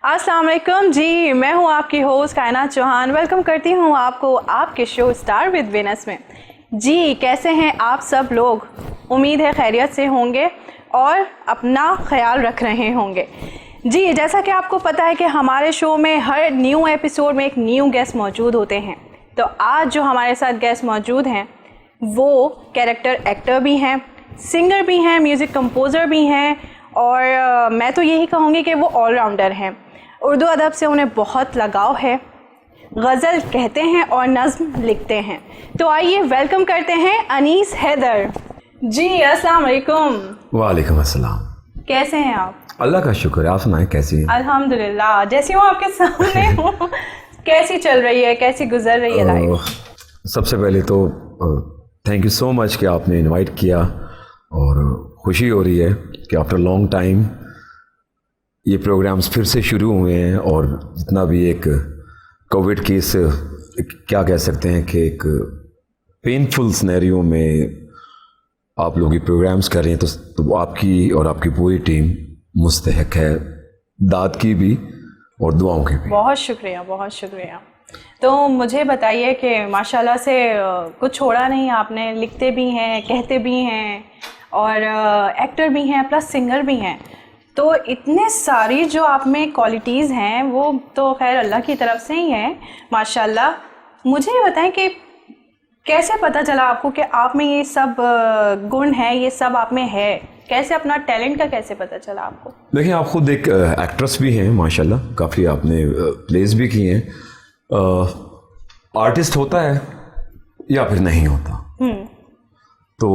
अस्सलाम वालेकुम जी, मैं हूँ आपकी होस्ट कायनात चौहान। वेलकम करती हूँ आपको आपके शो स्टार विद वेनस में। जी कैसे हैं आप सब लोग? उम्मीद है खैरियत से होंगे और अपना ख्याल रख रहे होंगे। जी जैसा कि आपको पता है कि हमारे शो में हर न्यू एपिसोड में एक न्यू गेस्ट मौजूद होते हैं। तो आज जो हमारे साथ गेस्ट मौजूद हैं वो कैरेक्टर एक्टर भी हैं, सिंगर भी हैं, म्यूज़िक कंपोज़र भी हैं और मैं तो यही कहूँगी कि वो ऑलराउंडर हैं। उर्दू अदब से उन्हें बहुत लगाव है, गज़ल कहते हैं और नज़्म लिखते हैं। तो आइए वेलकम करते हैं अनीस हैदर जी। अस्सलाम वालेकुम। वालेकुम अस्सलाम। कैसे हैं आप? अल्लाह का शुक्र है, आप सुनाएं कैसी हैं? अल्हम्दुलिल्लाह, जैसी हूँ आपके सामने हूँ। कैसी चल रही है, कैसी गुजर रही है लाइफ? सबसे पहले तो थैंक यू सो मच कि आपने इनवाइट किया और खुशी हो रही है कि आफ्टर लॉन्ग टाइम ये प्रोग्राम्स फिर से शुरू हुए हैं और जितना भी एक कोविड की इस क्या कह सकते हैं कि एक पेनफुल सिनेरियो में आप लोग ये प्रोग्राम्स कर रहे हैं तो आपकी और आपकी पूरी टीम मुस्तहक है दाद की भी और दुआओं की भी। बहुत शुक्रिया, बहुत शुक्रिया। तो मुझे बताइए कि माशाल्लाह से कुछ छोड़ा नहीं आपने, लिखते भी हैं, कहते भी हैं और एक्टर भी हैं प्लस सिंगर भी हैं। तो इतने सारी जो आप में क्वालिटीज़ हैं वो तो खैर अल्लाह की तरफ से ही हैं माशाल्लाह। मुझे ये बताएं कि कैसे पता चला आपको कि आप में ये सब गुण है, ये सब आप में है? कैसे अपना टैलेंट का कैसे पता चला आपको? देखिए आप खुद एक एक्ट्रेस भी हैं माशाल्लाह, काफ़ी आपने प्लेस भी किए हैं। आर्टिस्ट होता है या फिर नहीं होता। तो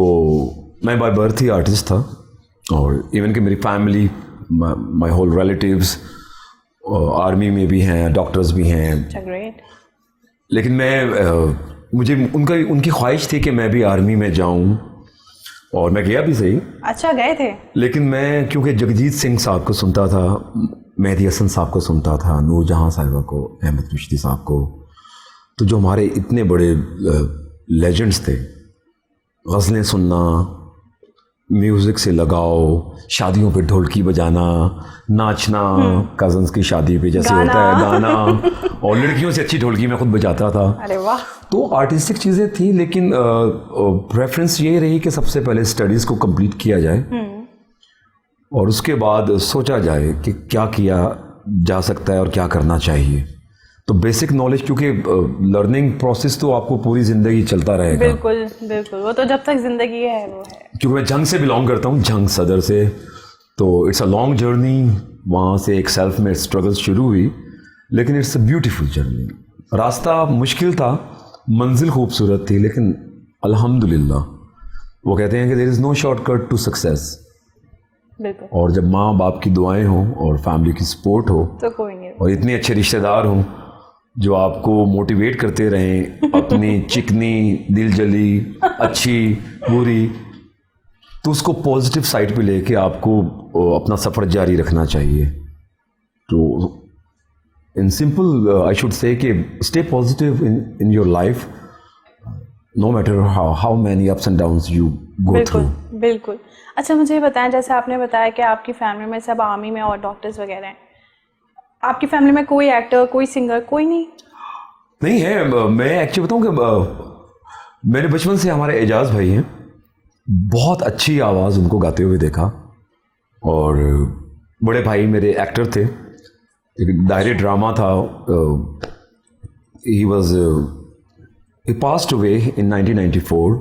मैं बाय बर्थ ही आर्टिस्ट था और इवन कि मेरी family, my whole relatives army में भी हैं, डॉक्टर्स भी हैं। ग्रेट। लेकिन मुझे उनकी ख्वाहिश थी कि मैं भी आर्मी में जाऊं और मैं गया भी सही। अच्छा, गए थे? लेकिन मैं क्योंकि जगजीत सिंह साहब को सुनता था, मेहदी हसन साहब को सुनता था, नूरजहां साहिबा को, अहमद रुश्दी साहब को, तो जो हमारे इतने बड़े लेजेंड्स थे, गज़लें सुनना, म्यूज़िक से लगाओ, शादियों पे ढोलकी बजाना, नाचना, कज़न्स की शादी पे जैसे होता है गाना, और लड़कियों से अच्छी ढोलकी मैं खुद बजाता था। अरे वाह। तो आर्टिस्टिक चीज़ें थी, लेकिन प्रेफरेंस ये रही कि सबसे पहले स्टडीज़ को कंप्लीट किया जाए और उसके बाद सोचा जाए कि क्या किया जा सकता है और क्या करना चाहिए। तो बेसिक नॉलेज, क्योंकि लर्निंग प्रोसेस तो आपको पूरी ज़िंदगी चलता रहेगा। बिल्कुल बिल्कुल, वो तो जब तक ज़िंदगी है वो है। क्योंकि मैं जंग से बिलोंग करता हूँ, जंग सदर से, तो इट्स अ लॉन्ग जर्नी। वहाँ से एक सेल्फ मेड स्ट्रगल शुरू हुई, लेकिन इट्स अ ब्यूटीफुल जर्नी। रास्ता मुश्किल था, मंजिल खूबसूरत थी, लेकिन अल्हम्दुलिल्लाह वो कहते हैं कि there is no shortcut to success. बिल्कुल। और जब माँ बाप की दुआएं हों और फैमिली की सपोर्ट हो तो कोई नहीं, और इतने अच्छे रिश्तेदार हों जो आपको मोटिवेट करते रहें, अपनी चिकनी, दिलजली, अच्छी, बुरी, तो उसको पॉजिटिव साइड पे लेके आपको अपना सफ़र जारी रखना चाहिए। तो in simple I should say कि stay positive in your life, no matter how many ups and downs you go through. बिल्कुल। अच्छा मुझे बताएं, जैसे आपने बताया कि आपकी फैमिली में सब आर्मी में और डॉक्टर्स वगैरह हैं, आपकी फैमिली में कोई एक्टर, कोई सिंगर, कोई नहीं है? मैं एक्चुअली बताऊँ कि मेरे बचपन से हमारे एजाज भाई हैं, बहुत अच्छी आवाज़ उनको गाते हुए देखा, और बड़े भाई मेरे एक्टर थे, एक डायरी ड्रामा था, ही पास्ड अवे इन 1994।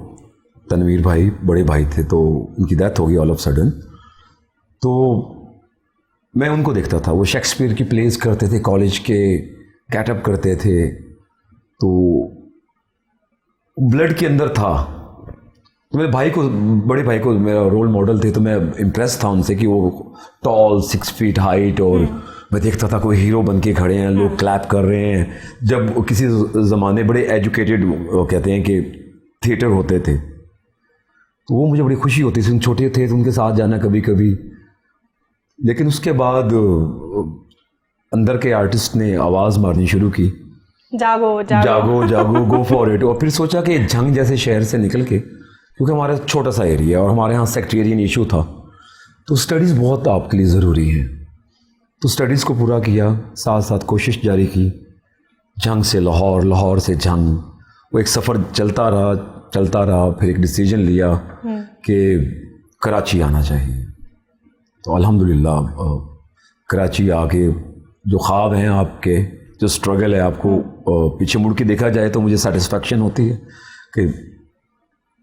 तनवीर भाई बड़े भाई थे, तो उनकी डेथ हो गई ऑल ऑफ सडन। तो मैं उनको देखता था, वो शेक्सपियर की प्लेस करते थे, कॉलेज के कैटअप करते थे, तो ब्लड के अंदर था। तो मेरे भाई को, बड़े भाई को मेरा रोल मॉडल थे, तो मैं इम्प्रेस था उनसे कि वो टॉल, 6 फीट हाइट, और मैं देखता था कोई हीरो बन के खड़े हैं, लोग क्लैप कर रहे हैं। जब किसी ज़माने बड़े एजुकेटेड कहते हैं कि थिएटर होते थे, तो वो मुझे बड़ी खुशी होती थी। छोटे थे तो उनके साथ जाना कभी कभी। लेकिन उसके बाद अंदर के आर्टिस्ट ने आवाज़ मारनी शुरू की, जागो जागो जागो जागो, गो फॉर इट। और फिर सोचा कि झंग जैसे शहर से निकल के, क्योंकि हमारा छोटा सा एरिया और हमारे यहाँ सेक्टेरियन इशू था, तो स्टडीज़ बहुत आपके लिए ज़रूरी है। तो स्टडीज़ को पूरा किया, साथ साथ कोशिश जारी की, जंग से लाहौर, लाहौर से जंग, वो एक सफ़र चलता रहा। फिर एक डिसीजन लिया कि कराची आना चाहिए। तो अल्हम्दुलिल्लाह कराची आके जो ख्वाब हैं आपके, जो स्ट्रगल है, आपको पीछे मुड़ के देखा जाए तो मुझे सेटिस्फेक्शन होती है कि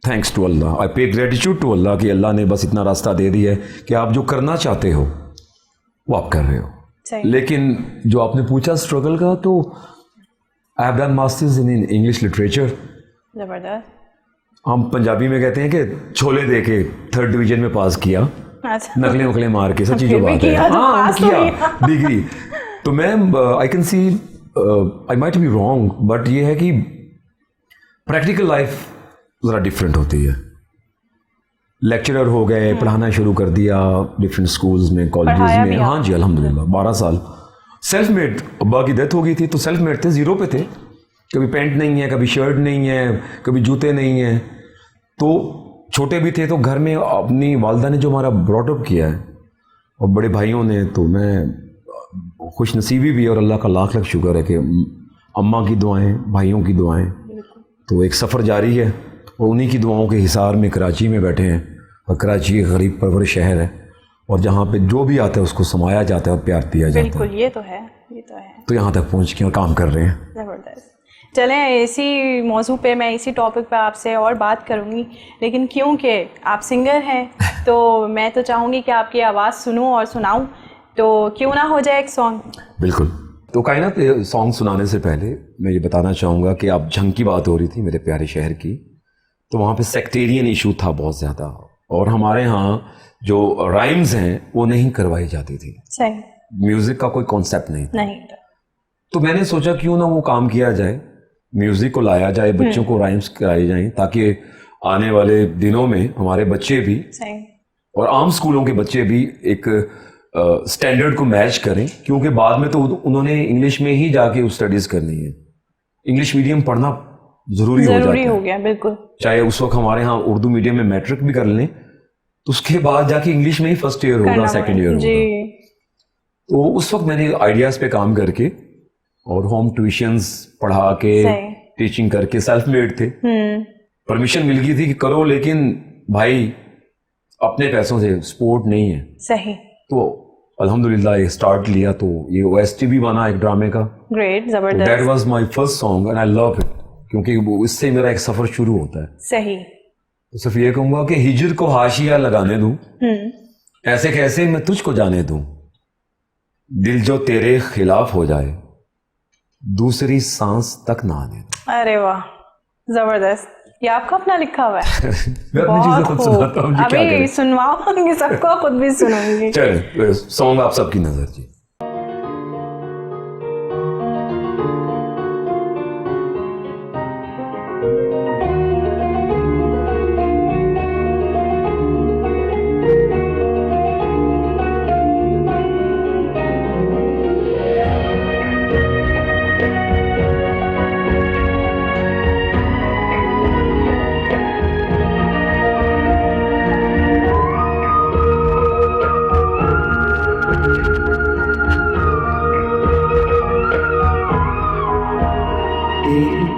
थैंक्स टू अल्लाह, आई पे ग्रेटिट्यूड टू अल्लाह कि अल्लाह ने बस इतना रास्ता दे दिया है कि आप जो करना चाहते हो वो आप कर रहे हो। लेकिन जो आपने पूछा स्ट्रगल का, तो I have done masters in English literature. ज़बरदस्त। हम पंजाबी में कहते हैं कि छोले दे के 3rd डिवीजन में पास किया, अच्छा। नकले वकले मार के, सच्ची जो बात है। हाँ, किया डिग्री। तो मैं I can see, I might be wrong, but ये है कि प्रैक्टिकल लाइफ ज़रा डिफरेंट होती है। लेक्चरर हो गए, पढ़ाना शुरू कर दिया डिफरेंट स्कूल्स में, कॉलेजेस में। हाँ जी, अल्हम्दुलिल्लाह 12 साल। सेल्फ मेड, अब्बा की डेथ हो गई थी तो सेल्फ मेड थे, ज़ीरो पे थे। कभी पैंट नहीं है, कभी शर्ट नहीं है, कभी जूते नहीं हैं। तो छोटे भी थे तो घर में अपनी वालदा ने जो हमारा ब्रॉटअप किया है और बड़े भाइयों ने, तो मैं खुश नसीबी भी और अल्लाह का लाख लाख शुक्र है कि अम्मा की दुआएं, भाइयों की दुआएं। तो एक सफ़र जारी है और उन्हीं की दुआओं के हिसार में कराची में बैठे हैं। और कराची एक गरीब परवर शहर है और जहाँ पे जो भी आता है उसको समाया जाता है और प्यार दिया जाता है। बिल्कुल, ये तो है, ये तो है। तो यहाँ तक पहुँच के और काम कर रहे हैं। ज़बरदस्त। चलें, इसी मौजू पे मैं इसी टॉपिक पे आपसे और बात करूँगी, लेकिन क्योंकि आप सिंगर हैं तो मैं तो चाहूँगी कि आपकी आवाज़ सुनूँ और सुनाऊँ, तो क्यों ना हो जाए एक सॉन्ग। बिल्कुल। तो कायनात सॉन्ग सुनाने से पहले मैं ये बताना चाहूँगा कि आप जंग की बात हो रही थी मेरे प्यारे शहर की, तो वहाँ पे सेक्टेरियन इशू था बहुत ज़्यादा और हमारे यहाँ जो राइम्स हैं वो नहीं करवाई जाती थी। सही। म्यूज़िक का कोई कॉन्सेप्ट नहीं था। नहीं। तो मैंने सोचा क्यों ना वो काम किया जाए, म्यूज़िक को लाया जाए, बच्चों को राइम्स कराई जाएं, ताकि आने वाले दिनों में हमारे बच्चे भी सही और आम स्कूलों के बच्चे भी एक स्टैंडर्ड को मैच करें, क्योंकि बाद में तो उन्होंने इंग्लिश में ही जाके स्टडीज़ करनी है। इंग्लिश मीडियम पढ़ना ज़रूरी हो गया। बिल्कुल। चाहे उस वक्त हमारे यहाँ उर्दू मीडियम में मैट्रिक भी कर लें तो उसके बाद जाके इंग्लिश में ही फर्स्ट ईयर होगा, सेकंड ईयर होगा। तो उस वक्त मैंने आइडियाज़ पे काम करके और होम ट्यूशंस पढ़ा के, टीचिंग करके, सेल्फ मेड थे। परमिशन मिल गई थी कि करो, लेकिन भाई अपने पैसों से, सपोर्ट नहीं है। सही। तो अल्हम्दुलिल्लाह ये स्टार्ट लिया, तो ये OST भी बना एक ड्रामे का। ग्रेट, जबरदस्त। That was my first song and I love it, क्योंकि वो इससे मेरा एक सफ़र शुरू होता है। सही। तो सिर्फ ये कहूँगा कि हिजर को हाशिया लगाने दूँ, ऐसे कैसे मैं तुझको जाने दूँ, दिल जो तेरे खिलाफ हो जाए, दूसरी सांस तक ना आने दूँ। अरे वाह, जबरदस्त। ये आपका अपना लिखा हुआ है? मैं अपनी चीज़ें खुद सुनाता हूँ। अभी सुनवाऊंगी सबको, खुद भी सुनूंगी। चलिए सॉन्ग आप सबकी नजर जी।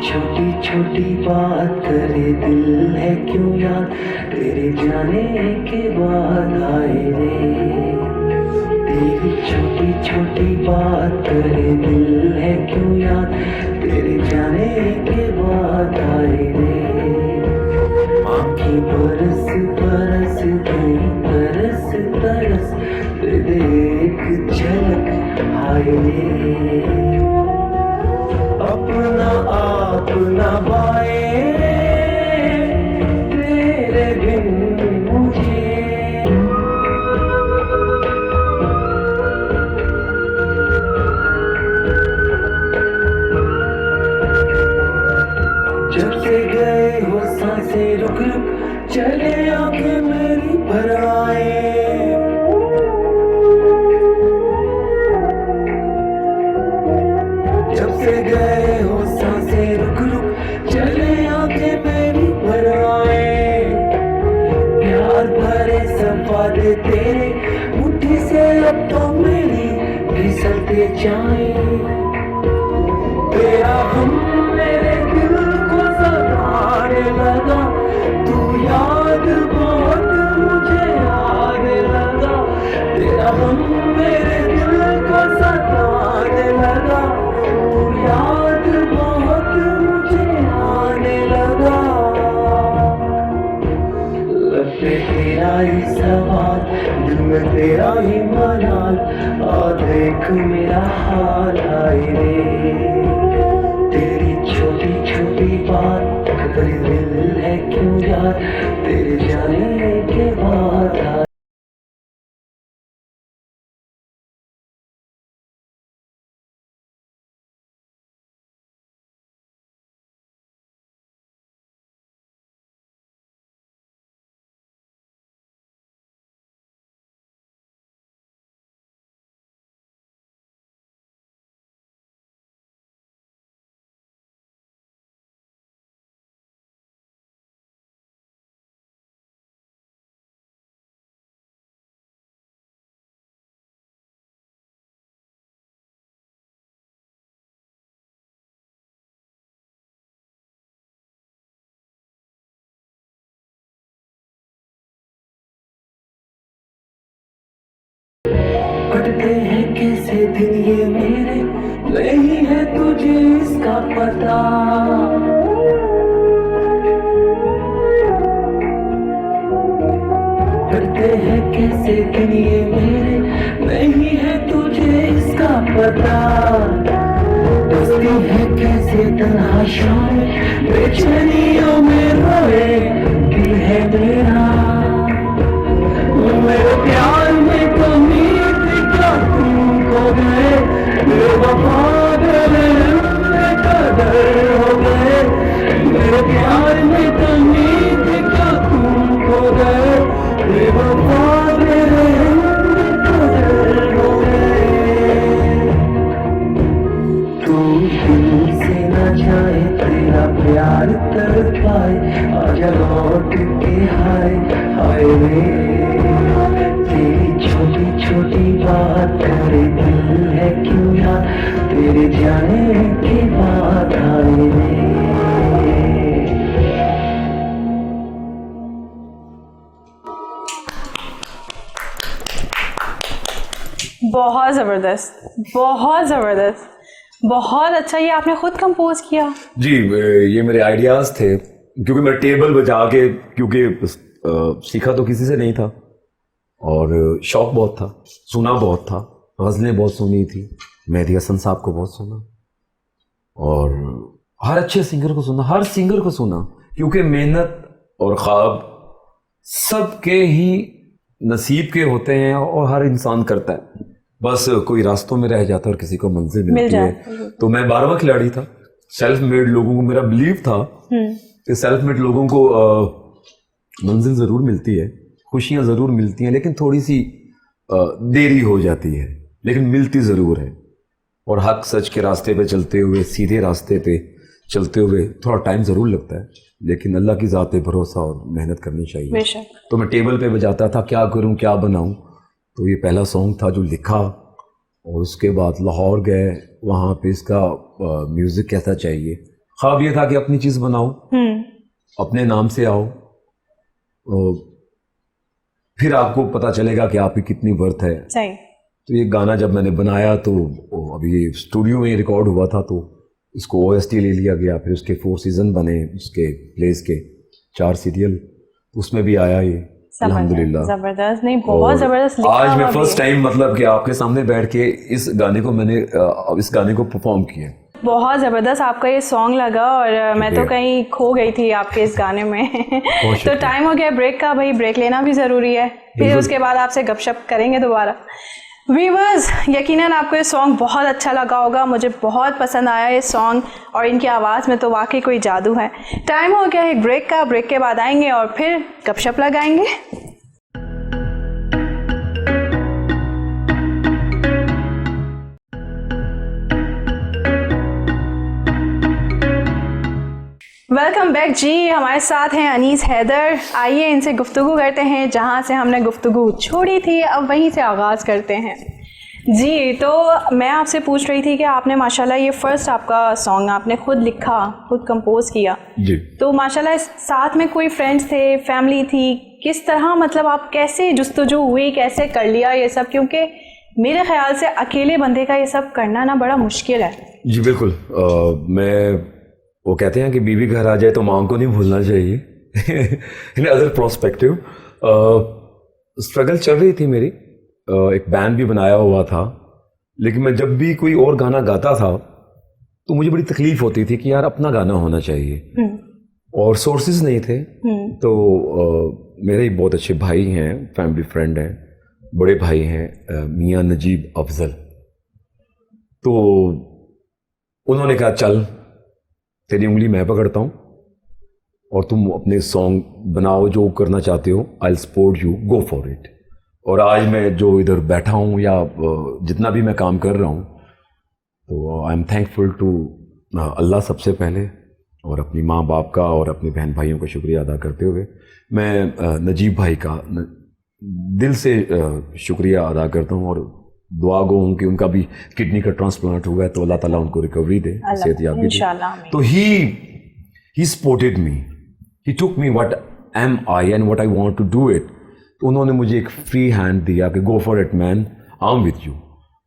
छोटी छोटी बात करे दिल है क्यों याद, तेरे जाने के बाद आए रे। तेरी छोटी छोटी बात करे दिल है क्यों याद, तेरे जाने के बाद आए रे। आँखें बरस बरस गई, तरस तरस दे दे एक झलक आए रे। अपना आप ना पाए तेरे बिन मुझे, जब से गए हो सांसें रुक रुक, चले आंखें मेरी भर आए। जब से गए हो सांसें रुक रुक, चले आंखें मेरी भर आए। प्यार भरे सफादे तेरे मुट्ठी से अब तो मेरी तेरे जाए तेरा हम मेरे दिल को सताने लगा तू याद बहुत मुझे आने लगा तेरा हम मेरे दिल को सताने लगा तू याद बहुत मुझे आने लगा लब पे तेरा ही सवाल दिल में तेरा ही मलाल आ देख मेरा हाल आए रे तेरी छोटी छोटी बात कभी दिल है क्यों यार तेरे जाने के बाद आए कटते हैं कैसे दिन ये मेरे नहीं है तुझे इसका पता कटते हैं कैसे दिन ये मेरे नहीं है तुझे इसका पता बसती है कैसे तन्हा शाम बेचैनियों में रोए दिल है मेरा मेरे प्यार में कमी थी क्या तुमको गए मेरे वफा मेरे कदर हो गए मेरे प्यार में कमी थी क्या तुमको गए मेरे वफा मेरे कदर हो गए तू दिल से न जाए तेरा प्यार तड़पाए आजा लौट के हाय हाय रे तेरी छोटी छोटी बात करे दिल है क्यों यार तेरे जाने के बाद आए रे बहुत ज़बरदस्त, बहुत ज़बरदस्त, बहुत अच्छा। ये आपने खुद कंपोज किया? जी, ये मेरे आइडियाज़ थे क्योंकि मैं टेबल बजा के क्योंकि सीखा तो किसी से नहीं था और शौक बहुत था, सुना बहुत था, गज़लें बहुत सुनी थी, मेहदी हसन साहब को बहुत सुना और हर अच्छे सिंगर को सुना, हर सिंगर को सुना क्योंकि मेहनत और ख्वाब सबके ही नसीब के होते हैं और हर इंसान करता है, बस कोई रास्तों में रह जाता है और किसी को मंजिल मिलती है। तो मैं 12वां खिलाड़ी था, सेल्फ मेड लोगों को मेरा बिलीव था कि सेल्फ मेड लोगों को मंजिल ज़रूर मिलती है, खुशियाँ ज़रूर मिलती हैं, लेकिन थोड़ी सी देरी हो जाती है, लेकिन मिलती ज़रूर है। और हक सच के रास्ते पे चलते हुए, सीधे रास्ते पे चलते हुए थोड़ा टाइम ज़रूर लगता है, लेकिन अल्लाह की ज़ात पे भरोसा और मेहनत करनी चाहिए। तो मैं टेबल पे बजाता था, क्या करूं क्या बनाऊं, तो ये पहला सॉन्ग था जो लिखा और उसके बाद लाहौर गए, वहाँ पे इसका म्यूज़िक कैसा चाहिए। ख्वाब ये था कि अपनी चीज़ बनाऊं, अपने नाम से आओ, फिर आपको पता चलेगा कि आपकी कितनी वर्थ है। सही। तो ये गाना जब मैंने बनाया तो अभी ये स्टूडियो में रिकॉर्ड हुआ था, तो इसको OST ले लिया गया, फिर उसके 4 सीज़न बने, उसके प्लेस के 4 सीरियल, उसमें भी आया ये अल्हम्दुलिल्लाह। ज़बरदस्त, नहीं बहुत ज़बरदस्त लिखा। आज मैं फर्स्ट टाइम मतलब कि आपके सामने बैठ के इस गाने को परफॉर्म किया। बहुत ज़बरदस्त आपका ये सॉन्ग लगा और मैं तो कहीं खो गई थी आपके इस गाने में। तो टाइम हो गया ब्रेक का, भाई ब्रेक लेना भी ज़रूरी है, फिर उसके बाद आपसे गपशप करेंगे दोबारा। व्यूअर्स, यकीनन आपको ये सॉन्ग बहुत अच्छा लगा होगा, मुझे बहुत पसंद आया ये सॉन्ग और इनकी आवाज़ में तो वाकई कोई जादू है। टाइम हो गया है ब्रेक का, ब्रेक के बाद आएंगे और फिर गपशप लगाएंगे। वेलकम बैक जी, हमारे साथ हैं अनीस हैदर। आइए इनसे गुफ्तगू करते हैं, जहाँ से हमने गुफ्तगू छोड़ी थी अब वहीं से आगाज़ करते हैं। जी, तो मैं आपसे पूछ रही थी कि आपने माशाल्लाह ये फर्स्ट आपका सॉन्ग आपने खुद लिखा, खुद कंपोज किया। जी। तो माशाल्लाह साथ में कोई फ्रेंड्स थे, फैमिली थी, किस तरह मतलब आप कैसे जुस्तजू हुई, कैसे कर लिया ये सब? क्योंकि मेरे ख्याल से अकेले बंदे का ये सब करना ना बड़ा मुश्किल है। जी बिल्कुल। मैं, वो कहते हैं कि बीवी घर आ जाए तो माँ को नहीं भूलना चाहिए। इन अदर प्रोस्पेक्टिव स्ट्रगल चल रही थी मेरी, एक बैंड भी बनाया हुआ था, लेकिन मैं जब भी कोई और गाना गाता था तो मुझे बड़ी तकलीफ होती थी कि यार अपना गाना होना चाहिए, और सोर्सेज नहीं थे। तो मेरे ही बहुत अच्छे भाई हैं, फैमिली फ्रेंड हैं, बड़े भाई हैं मियाँ नजीब अफजल, तो उन्होंने कहा चल तेरी उंगली मैं पकड़ता हूँ और तुम अपने सॉन्ग बनाओ, जो करना चाहते हो, I will support you, go for it. और आज मैं जो इधर बैठा हूँ या जितना भी मैं काम कर रहा हूँ, तो आई एम थैंकफुल टू अल्लाह सबसे पहले, और अपनी माँ बाप का और अपने बहन भाइयों का शुक्रिया अदा करते हुए मैं नजीब भाई का दिल से शुक्रिया अदा करता हूँ, और दुआ गो हूँ कि उनका भी किडनी का ट्रांसप्लांट हुआ है, तो अल्लाह ताला उनको रिकवरी दे, सेहतयाबी दे। इंशाल्लाह। तो he supported me, he took me what am I and what I want to do it. तो उन्होंने मुझे एक फ्री हैंड दिया कि go for it man, I am with you.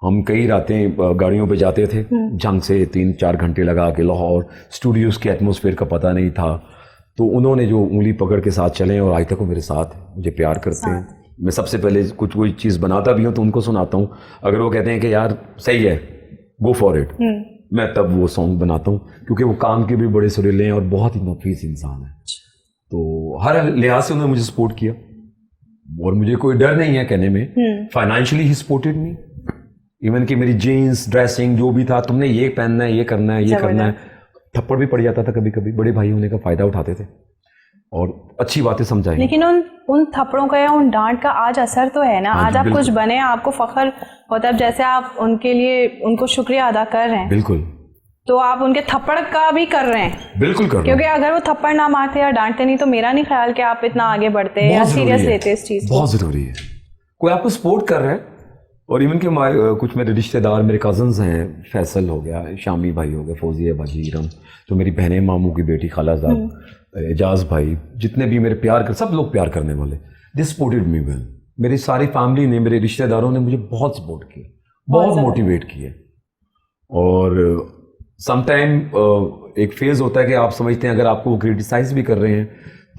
हम कई रातें गाड़ियों पे जाते थे, जंग से 3-4 घंटे लगा के लाहौर, स्टूडियोज के एटमॉस्फेयर का पता नहीं था। तो उन्होंने जो उंगली पकड़ के साथ चले, और आज तक वो मेरे साथ हैं, मुझे प्यार करते हैं। मैं सबसे पहले कुछ कोई चीज़ बनाता भी हूँ तो उनको सुनाता हूँ, अगर वो कहते हैं कि यार सही है गो फॉर इट, मैं तब वो सॉन्ग बनाता हूँ, क्योंकि वो काम के भी बड़े सुरीले हैं और बहुत ही नफीस इंसान है। तो हर लिहाज से उन्होंने मुझे सपोर्ट किया, और मुझे कोई डर नहीं है कहने में। फाइनेंशियली ही सपोर्टेड मी, इवन कि मेरी जीन्स ड्रेसिंग जो भी था, तुमने ये पहनना है, ये करना है, ये करना है। थप्पड़ भी पड़ जाता था कभी कभी, बड़े भाई होने का फायदा उठाते थे और अच्छी बातें समझाई। लेकिन उन थप्पड़ों का या उन डांट का आज असर तो है ना। आज आप कुछ बने, आपको फख्र होता है, जैसे आप उनके लिए उनको शुक्रिया अदा कर रहे हैं। बिल्कुल। तो आप उनके थप्पड़ का भी कर रहे हैं। बिल्कुल कर रहे हैं, क्योंकि अगर वो थप्पड़ ना मारते या डांटते नहीं, तो मेरा नहीं ख्याल कि आप इतना आगे बढ़ते या सीरियस लेते इस चीज़ को। बहुत ज़रूरी है, कोई आपको सपोर्ट कर रहा है। और इवन के कुछ मेरे रिश्तेदार, मेरे कजन्स हैं, फैसल हो गया, शामी भाई हो गया, फौजिया बाजी इरम, तो मेरी बहनें, मामू की बेटी खालाजाद, एजाज भाई, जितने भी मेरे प्यार कर, सब लोग प्यार करने वाले, दे सपोर्टेड मी वेल। मेरी सारी फैमिली ने, मेरे रिश्तेदारों ने मुझे बहुत सपोर्ट किया, बहुत मोटिवेट किया। और समटाइम एक फेज होता है कि आप समझते हैं अगर आपको क्रिटिसाइज भी कर रहे हैं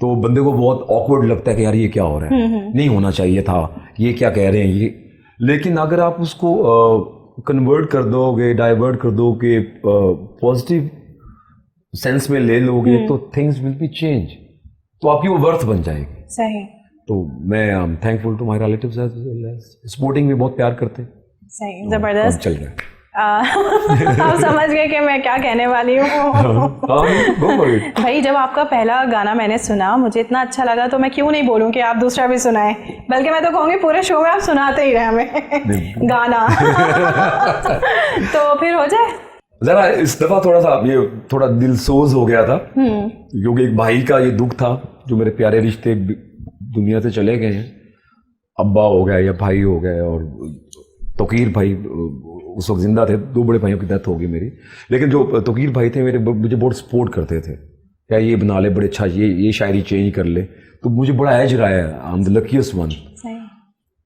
तो बंदे को बहुत ऑकवर्ड लगता है कि यार ये क्या हो रहा है, नहीं होना चाहिए था, ये क्या कह रहे हैं ये। लेकिन अगर आप उसको कन्वर्ट कर दोगे, डाइवर्ट कर दोगे, पॉजिटिव सेंस में ले लोगे, तो थिंग्स विल बी चेंज, तो आपकी वो वर्थ बन जाएगी। सही। तो मैं I am thankful to my relatives as well as supporting भी बहुत प्यार करते हैं। सही, जबरदस्त चल रहा है। आप समझ गए कि मैं क्या कहने वाली हूँ। भाई जब आपका पहला गाना मैंने सुना, मुझे इतना अच्छा लगा, तो मैं क्यों नहीं बोलूँ कि आप दूसरा भी सुनाएं, बल्कि मैं तो कहूँगी पूरे शो में आप सुनाते ही रहे हमें गाना। तो फिर हो जाए जरा इस दफा थोड़ा दिल सोज हो गया था, क्योंकि एक भाई का ये दुख था, जो मेरे प्यारे रिश्ते दुनिया से चले गए हैं, अब्बा हो गया या भाई हो गए, और तोकीर भाई उस वक्त जिंदा थे, 2 बड़े भाइयों की डेथ हो गई मेरी। लेकिन जो तोकीर भाई थे मेरे, मुझे बहुत सपोर्ट करते थे, क्या ये बना ले बड़े अच्छा, ये शायरी चेंज कर ले, तो मुझे बड़ा एज रहा है, I am the luckiest one.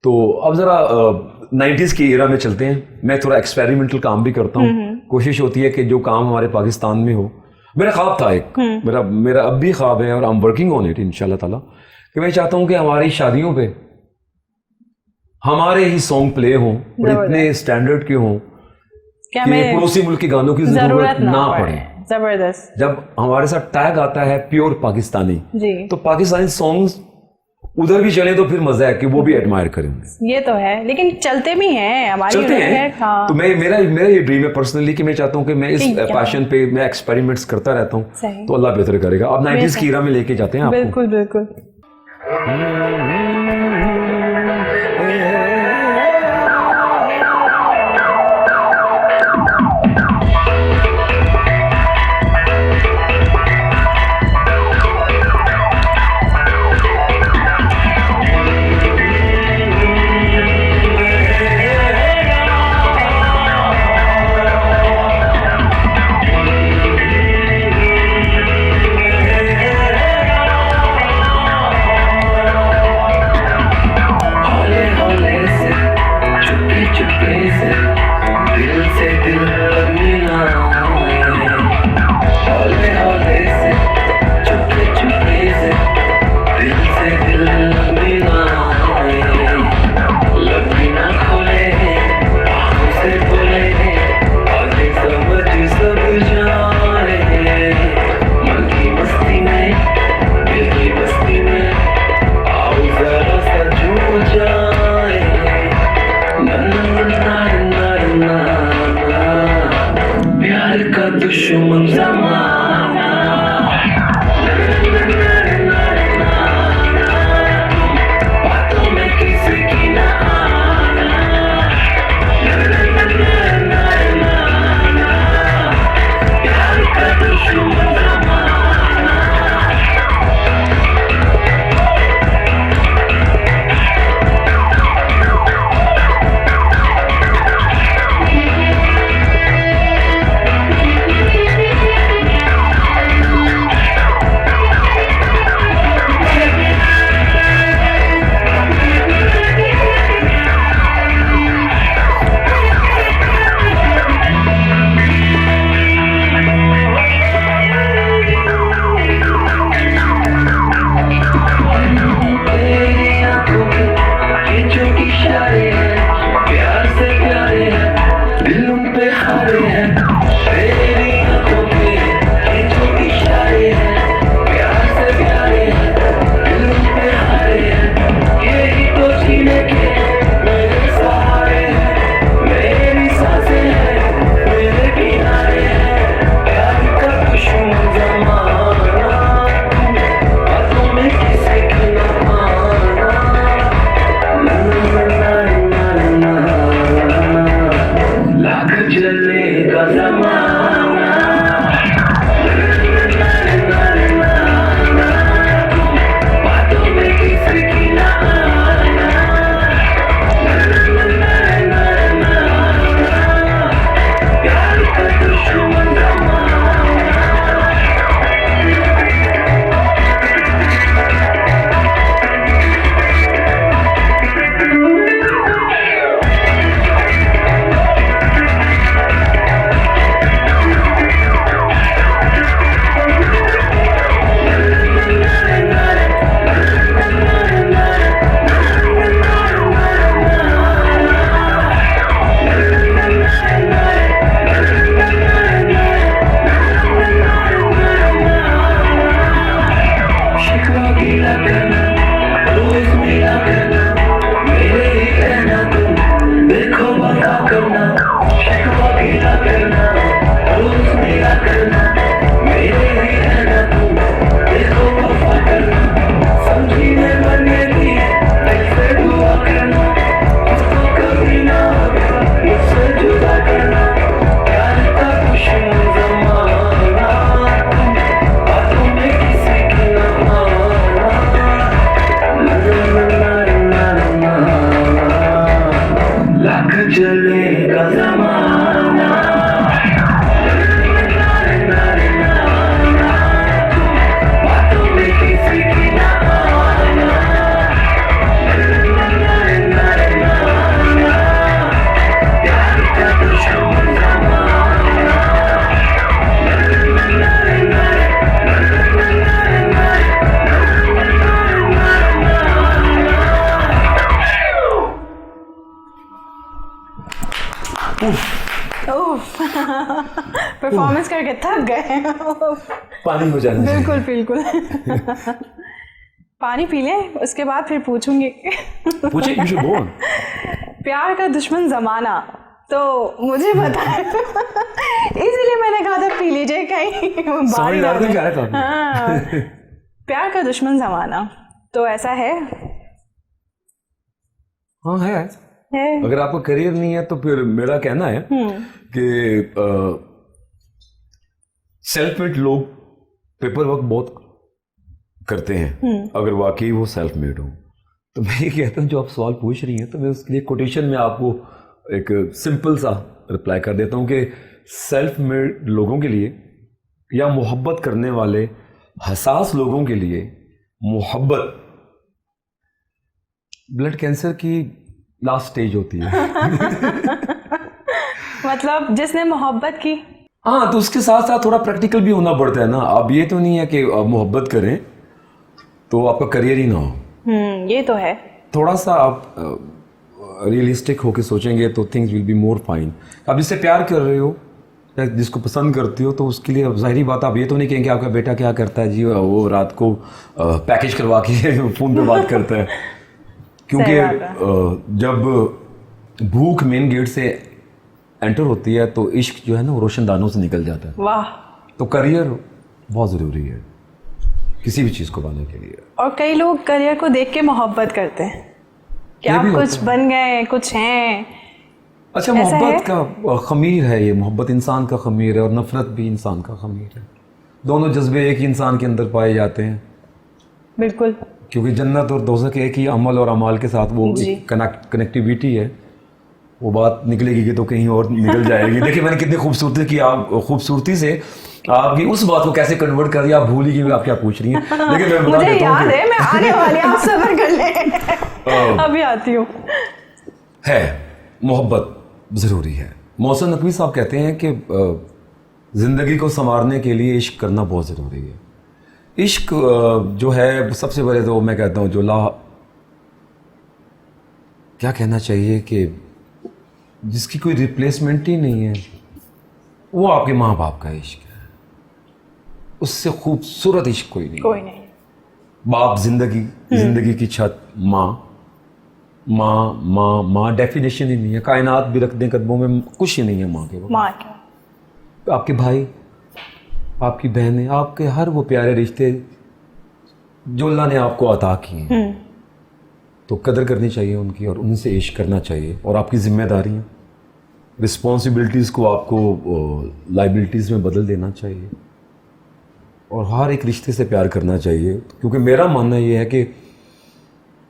तो अब ज़रा 90s की एरा में चलते हैं। मैं थोड़ा एक्सपेरिमेंटल काम भी करता हूँ, कोशिश होती है कि जो काम हमारे पाकिस्तान में हो। मेरा ख्वाब था एक, मेरा अब भी ख्वाब है, और I am working on it इंशाल्लाह ताला, कि मैं चाहता हूँ कि हमारी शादियों पे हमारे ही सॉन्ग प्ले हों, और इतने स्टैंडर्ड के हों कि पड़ोसी मुल्क के गानों की जरूरत ना पड़े। जबरदस्त। जब हमारे साथ टैग आता है प्योर पाकिस्तानी, जी, तो पाकिस्तानी सॉन्ग्स उधर भी चले तो फिर मजा है कि वो भी एडमायर करेंगे। ये तो है, लेकिन चलते भी हैं हमारी, चलते हैं। हाँ। तो मेरा ये ड्रीम है पर्सनली कि मैं चाहता हूँ कि मैं इस पैशन पे मैं एक्सपेरिमेंट्स करता रहता हूँ, तो अल्लाह बेहतर करेगा। अब 90s की एरा में लेके जाते हैं आपको। बिल्कुल बिल्कुल। परफॉर्मेंस करके थक गए। पानी हो जाना चाहिए। बिल्कुल बिल्कुल। पानी पी लें, उसके बाद फिर पूछूंगी। पूछे, you should go on. प्यार का दुश्मन जमाना, तो मुझे पता है। इसीलिए मैंने कहा था पी लीजिए कहीं बारी ना समझदार क्या है आए। काफी। हाँ, प्यार का दुश्मन जमाना, तो ऐसा है। हाँ है। अगर आपका करियर नहीं है तो फिर मेरा कहना है कि सेल्फ मेड लोग पेपर वर्क बहुत करते हैं, अगर वाकई वो सेल्फ मेड हो। तो मैं ये कहता हूँ, जो आप सवाल पूछ रही हैं, तो मैं उसके लिए कोटेशन में आपको एक सिंपल सा रिप्लाई कर देता हूँ कि सेल्फ मेड लोगों के लिए या मोहब्बत करने वाले हसास लोगों के लिए मोहब्बत ब्लड कैंसर की लास्ट स्टेज होती है। मतलब जिसने मोहब्बत की, हाँ, तो उसके साथ साथ थोड़ा प्रैक्टिकल भी होना पड़ता है ना। अब ये तो नहीं है कि आप मोहब्बत करें तो आपका करियर ही ना हो। ये तो है। थोड़ा सा आप रियलिस्टिक होकर सोचेंगे तो things will be more fine. आप जिससे प्यार कर रहे हो या जिसको पसंद करती हो, तो उसके लिए अब जाहिर बात, आप ये तो नहीं कहेंगे आपका बेटा क्या करता है जी, वो रात को पैकेज करवा के फ़ोन पे बात करता है। क्योंकि जब भूख मेन गेट से एंटर होती है तो इश्क जो है ना वो रोशनदानों से निकल जाता है। वाह। तो करियर बहुत ज़रूरी है किसी भी चीज़ को पाने के लिए। और कई लोग करियर को देख के मोहब्बत करते हैं कि आप कुछ बन गए, कुछ हैं। अच्छा, मोहब्बत का खमीर है ये, मोहब्बत इंसान का खमीर है और नफरत भी इंसान का खमीर है। दोनों जज्बे एक ही इंसान के अंदर पाए जाते हैं। बिल्कुल। क्योंकि जन्नत और दोज़ख एक ही अमल और अमाल के साथ वो कनेक्टिविटी है। वो बात निकलेगी कि तो कहीं और निकल जाएगी। देखिए मैंने कितनी खूबसूरती से आपकी उस बात को कैसे कन्वर्ट कर दिया, आप भूल ही कि आप क्या पूछ रही हैं। लेकिन मैं बता देता हूं कि मैं आने वाली, आप सब्र कर लें। अभी आती हूँ। है, मोहब्बत ज़रूरी है। मोहसिन नकवी साहब कहते हैं कि ज़िंदगी को संवारने के लिए इश्क करना बहुत ज़रूरी है। इश्क जो है सबसे पहले तो मैं कहता हूँ क्या कहना चाहिए कि जिसकी कोई रिप्लेसमेंट ही नहीं है, वो आपके माँ बाप का इश्क है। उससे खूबसूरत इश्क कोई नहीं। बाप जिंदगी की छत, माँ डेफिनेशन ही नहीं है। कायनात भी रख दें कदमों में, कुछ ही नहीं है माँ के। आपके भाई, आपकी बहनें, आपके हर वो प्यारे रिश्ते जो अल्लाह ने आपको अता किए हैं, तो कदर करनी चाहिए उनकी और उनसे इश्क करना चाहिए। और आपकी जिम्मेदारियाँ, रिस्पॉन्सिबिलिटीज़ को आपको लाइबिलिटीज़ में बदल देना चाहिए और हर एक रिश्ते से प्यार करना चाहिए। क्योंकि मेरा मानना ये है कि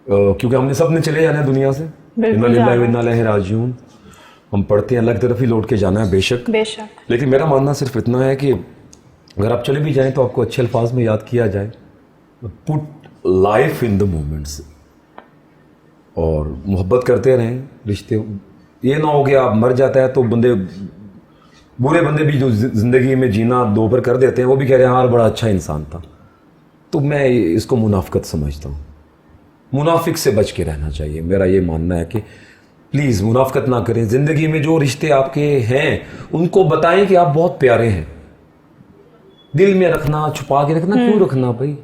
क्योंकि हमने सब ने चले जाना है दुनिया से, इन्ना लिल्लाहि व इन्ना इलैहि राजिऊन। हम पढ़ते हैं अल्लाह की तरफ ही लौट के जाना है, बेशक। लेकिन मेरा मानना सिर्फ इतना है कि अगर आप चले भी जाएं तो आपको अच्छे अल्फाज में याद किया जाए। Put life in the moments, और मोहब्बत करते रहें। रिश्ते ये ना हो कि आप मर जाता है तो बुरे बंदे भी जो ज़िंदगी में जीना दो पर कर देते हैं, वो भी कह रहे हैं हाँ बड़ा अच्छा इंसान था। तो मैं इसको मुनाफिकत समझता हूँ। मुनाफिक से बच के रहना चाहिए। मेरा ये मानना है कि प्लीज़ मुनाफिकत ना करें। ज़िंदगी में जो रिश्ते आपके हैं उनको बताएं कि आप बहुत प्यारे हैं। दिल में रखना, छुपा के रखना क्यों रखना भाई?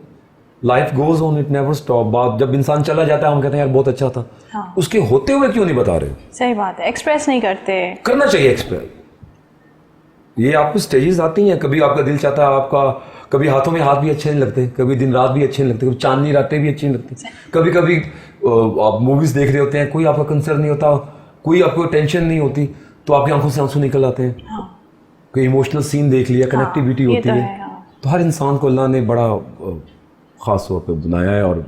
Life goes on, it never stop. बात जब इंसान चला जाता है हम कहते हैं यार बहुत अच्छा था। हाँ। उसके होते हुए क्यों नहीं बता रहे हो? सही बात है, एक्सप्रेस नहीं करते। करना चाहिए एक्सप्रेस। ये आपको स्टेजेस आती हैं, कभी आपका दिल चाहता है आपका, कभी हाथों में हाथ भी अच्छे नहीं लगते, कभी दिन रात भी अच्छे नहीं लगते, कभी चांदनी रातें भी अच्छी नहीं लगती, कभी कभी आप मूवीज़ देख रहे होते हैं, कोई आपका कंसर्न नहीं होता, कोई आपको टेंशन नहीं होती, तो आपकी आंखों से आंसू निकल आते हैं। हाँ। कोई इमोशनल सीन देख लिया, कनेक्टिविटी होती है। तो हर इंसान को अल्लाह ने बड़ा ख़ास तौर पे बनाया है और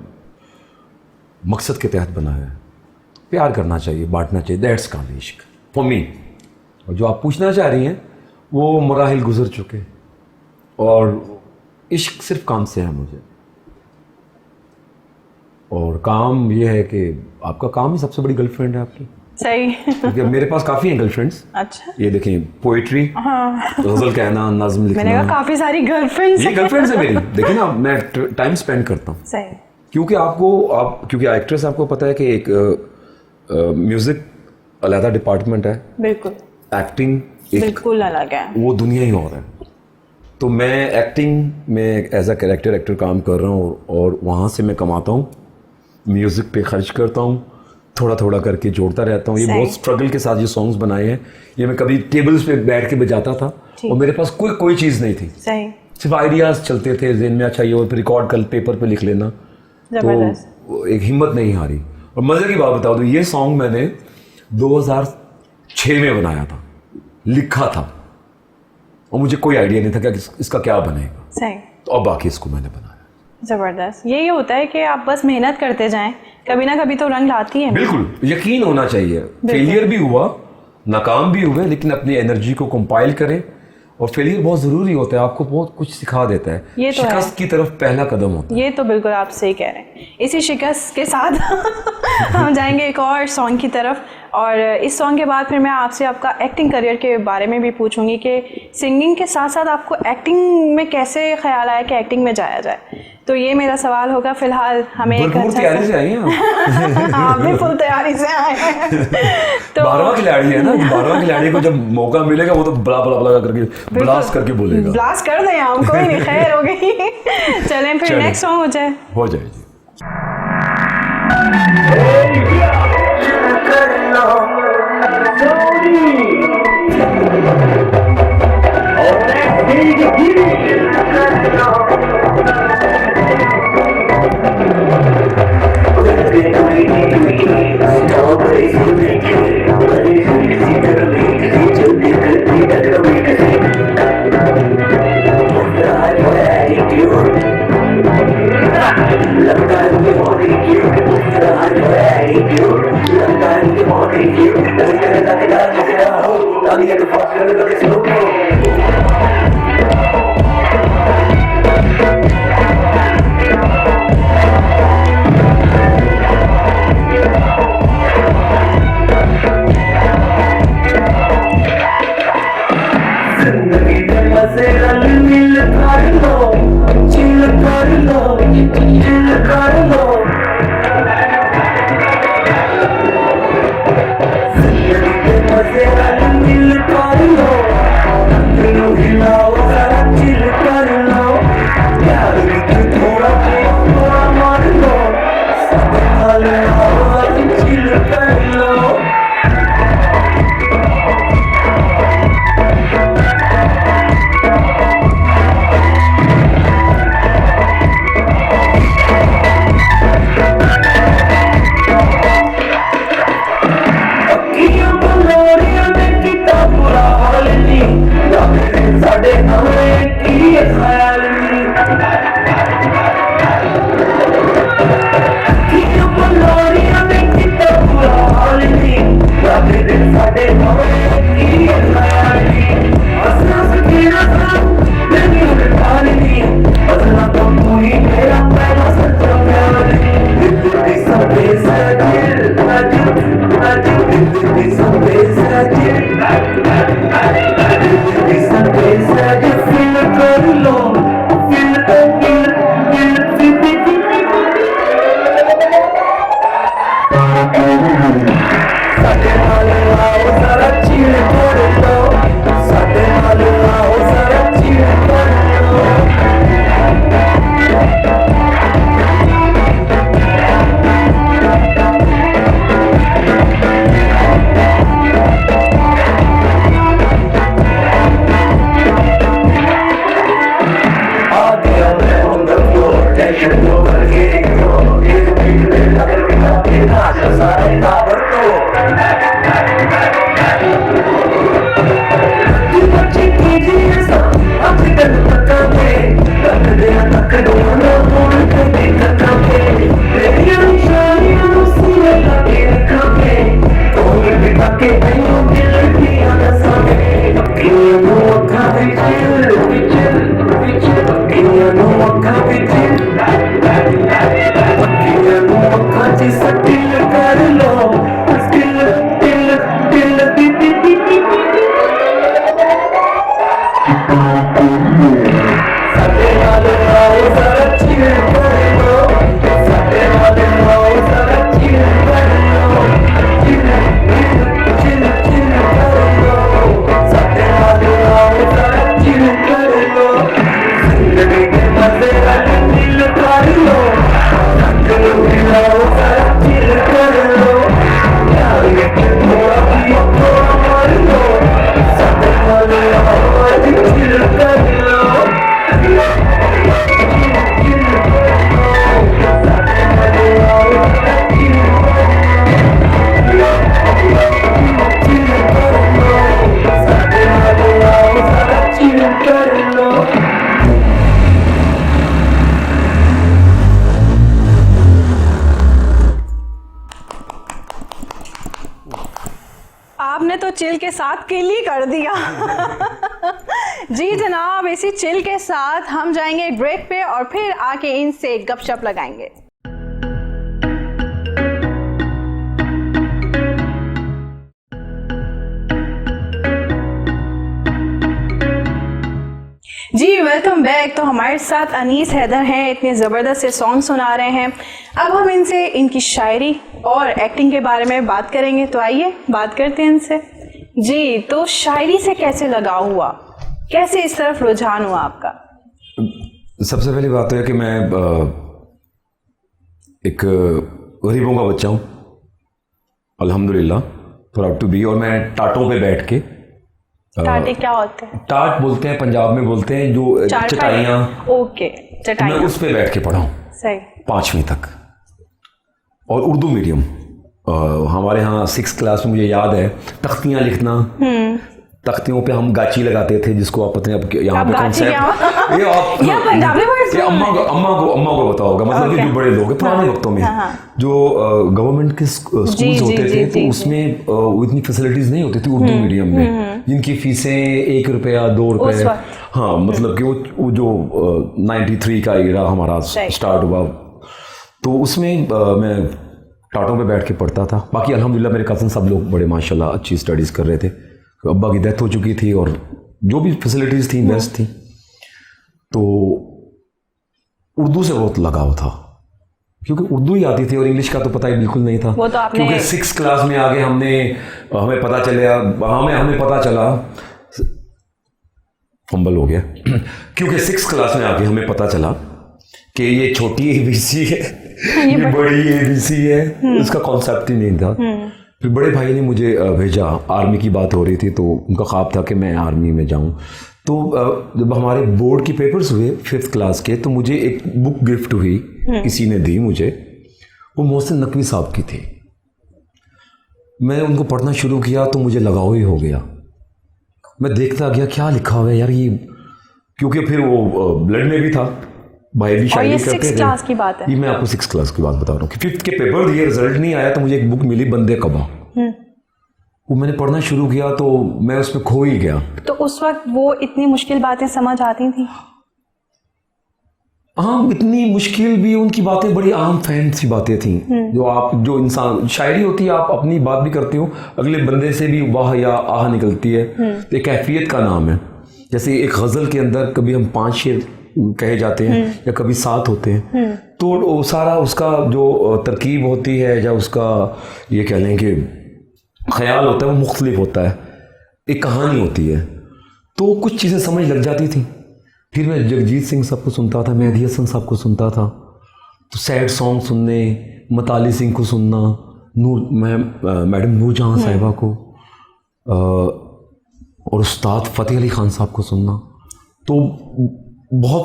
मकसद के तहत बनाया है। प्यार करना चाहिए, बांटना चाहिए। दैट्स काल इश्क फॉर मी। और जो आप पूछना चाह रही हैं वो मराहिल गुजर चुके, और इश्क सिर्फ काम से है मुझे। और काम ये है कि आपका काम ही सबसे बड़ी गर्लफ्रेंड है आपकी। सही। क्योंकि मेरे पास काफ़ी हैं गर्लफ्रेंड्स। अच्छा। ये देखें, पोइट्री, गज़ल कहना, नज़्म लिखना। मैंने कहा काफ़ी सारी गर्लफ्रेंड्स। ये गर्लफ्रेंड्स है मेरी। देखिए ना, मैं टाइम स्पेंड करता हूँ। सही। क्योंकि क्योंकि एक्ट्रेस आपको पता है कि एक म्यूज़िक अलहदा डिपार्टमेंट है। बिल्कुल। एक्टिंग एक बिल्कुल अलग है। वो दुनिया ही और है। तो मैं एक्टिंग में एज अ कैरेक्टर एक्टर काम कर रहा हूँ और वहाँ से मैं कमाता हूँ, म्यूज़िक पे खर्च करता हूँ, थोड़ा थोड़ा करके जोड़ता रहता हूँ। ये सही। बहुत स्ट्रगल के साथ ये सॉन्ग्स बनाए हैं। ये मैं कभी टेबल्स पे बैठ के बजाता था और मेरे पास कोई चीज़ नहीं थी, सही। सिर्फ आइडियाज़ चलते थे ज़हन में, अच्छा ये और फिर रिकॉर्ड कर पेपर पे लिख लेना। जबरदस्त। तो एक हिम्मत नहीं हारी। और मज़े की बात बताओ तो ये सॉन्ग मैंने 2006 में बनाया था, लिखा था, और मुझे कोई आइडिया नहीं था कि इसका क्या बनेगा। सही। तो अब बाकी इसको मैंने बनाया। ज़बरदस्त। यही होता है कि आप बस मेहनत करते जाएं, कभी ना कभी तो रंग लाती है। बिल्कुल यकीन होना चाहिए। फेलियर भी हुआ, नाकाम भी हुए, लेकिन अपनी एनर्जी को कंपाइल करें। और फेलियर बहुत ज़रूरी होता है, आपको बहुत कुछ सिखा देता है। ये तो है। शिकस्त की तरफ पहला कदम होता है। ये तो बिल्कुल आप सही कह रहे हैं। इसी शिकस्त के साथ हम जाएंगे एक और सॉन्ग की तरफ, और इस सॉन्ग के बाद फिर मैं आपसे आपका एक्टिंग करियर के बारे में भी पूछूंगी कि सिंगिंग के साथ साथ आपको एक्टिंग में कैसे ख्याल आया कि एक्टिंग में जाया जाए। तो ये मेरा सवाल होगा। फिलहाल हमें एक भरपूर तैयारी से आई हैं आप। आप भी फुल तैयारी से आए हैं। तो 12वां खिलाड़ी है ना, 12वां खिलाड़ी को जब मौका मिलेगा वो तो बला बला बला करके ब्लास्ट करके बोलेगा। ब्लास्ट कर दें हम, कोई नहीं, खैर हो गई। चलें फिर नेक्स्ट सॉन्ग हो जाए। हो जाए जी। Just a आपने तो चिल के साथ किल ही कर दिया। जी जनाब, इसी चिल के साथ हम जाएंगे एक ब्रेक पे और फिर आके इनसे गपशप लगाएंगे। जी वेलकम बैक। तो हमारे साथ अनीस हैदर हैं, इतने ज़बरदस्त से सॉन्ग सुना रहे हैं। अब हम इनसे इनकी शायरी और एक्टिंग के बारे में बात करेंगे, तो आइए बात करते हैं इनसे। जी, तो शायरी से कैसे लगाव हुआ, कैसे इस तरफ रुझान हुआ आपका? सबसे पहली बात तो है कि मैं एक गरीबों का बच्चा हूँ, अल्हम्दुलिल्लाह, प्राउड टू बी। और मैं टाटों पे बैठ के, टाटे क्या होते हैं? टाट बोलते हैं, पंजाब में बोलते हैं जो चटाइयाँ, ओके, चटाइयाँ, मैं उस पे बैठ के पढ़ा हूँ सही, 5वीं तक। और उर्दू मीडियम, हमारे यहाँ 6th क्लास में मुझे याद है तख्तियाँ लिखना, तख्तियों पे हम गाची लगाते थे, जिसको आप पता नहीं अब यहाँ पे कॉन्सेप्ट, ये आप अम्मा को पता होगा, मतलब कि जो बड़े लोग हैं पुराने वक्तों में जो गवर्नमेंट के स्कूल्स होते थे, तो उसमें इतनी फैसिलिटीज नहीं होती थी उर्दू मीडियम में, जिनकी फीसें 1 रुपया 2 रुपये, हाँ, मतलब कि वो जो 93 का एरा हमारा स्टार्ट हुआ, तो उसमें मैं टाटों पे बैठ के पढ़ता था। बाकी अल्हम्दुलिल्लाह मेरे कज़न सब लोग बड़े माशाल्लाह अच्छी स्टडीज़ कर रहे थे। अब्बा की डेथ हो चुकी थी और जो भी फैसिलिटीज़ थी बेस्ट थी, तो उर्दू से बहुत लगाव था, क्योंकि उर्दू ही आती थी और इंग्लिश का तो पता ही बिल्कुल नहीं था। वो तो आपने, क्योंकि 6th क्लास में आगे हमें पता चला फंबल हो गया क्योंकि 6th क्लास में आगे हमें पता चला कि ये छोटी ABC है, ये बड़ी ABC है, उसका कॉन्सेप्ट ही नहीं था। फिर बड़े भाई ने मुझे भेजा, आर्मी की बात हो रही थी, तो उनका ख्वाब था कि मैं आर्मी में जाऊं। तो जब हमारे बोर्ड के पेपर्स हुए 5th क्लास के, तो मुझे एक बुक गिफ्ट हुई, किसी ने दी मुझे, वो मोहसिन नकवी साहब की थी। मैं उनको पढ़ना शुरू किया तो मुझे लगाव ही हो गया। मैं देखता गया क्या लिखा हुआ है यार ये, क्योंकि फिर वो ब्लड में भी था, भाई भी शायरी करते थे। 6th क्लास की बात है, ये मैं आपको 6th क्लास की बात बता रहा हूँ कि 5th के पेपर दिए, रिजल्ट नहीं आया, तो मुझे एक बुक मिली बंदे कबा, वो मैंने पढ़ना शुरू किया तो मैं उसमें खो ही गया। तो उस वक्त वो इतनी मुश्किल बातें समझ आती थी? हाँ, इतनी मुश्किल भी, उनकी बातें बड़ी आम फहम सी बातें थी, जो इंसान, शायरी होती है, आप अपनी बात भी करते हो, अगले बंदे से भी वाह या आह निकलती है, तो एक कैफियत का नाम है। जैसे एक गज़ल के अंदर कभी हम 5 शेर कहे जाते हैं या कभी 7 होते हैं, तो सारा उसका जो तरकीब होती है या उसका ये कह लें कि ख्याल होता है, वो मुख्तलिफ होता है, एक कहानी होती है, तो कुछ चीज़ें समझ लग जाती थी। फिर मैं जगजीत सिंह साहब को सुनता था, मेहदी हसन साहब को सुनता था, तो सैड सॉन्ग सुनने, मताली सिंह को सुनना, मैडम नूरजहां साहिबा को, और उस्ताद फ़तेह अली ख़ान साहब को सुनना, तो बहुत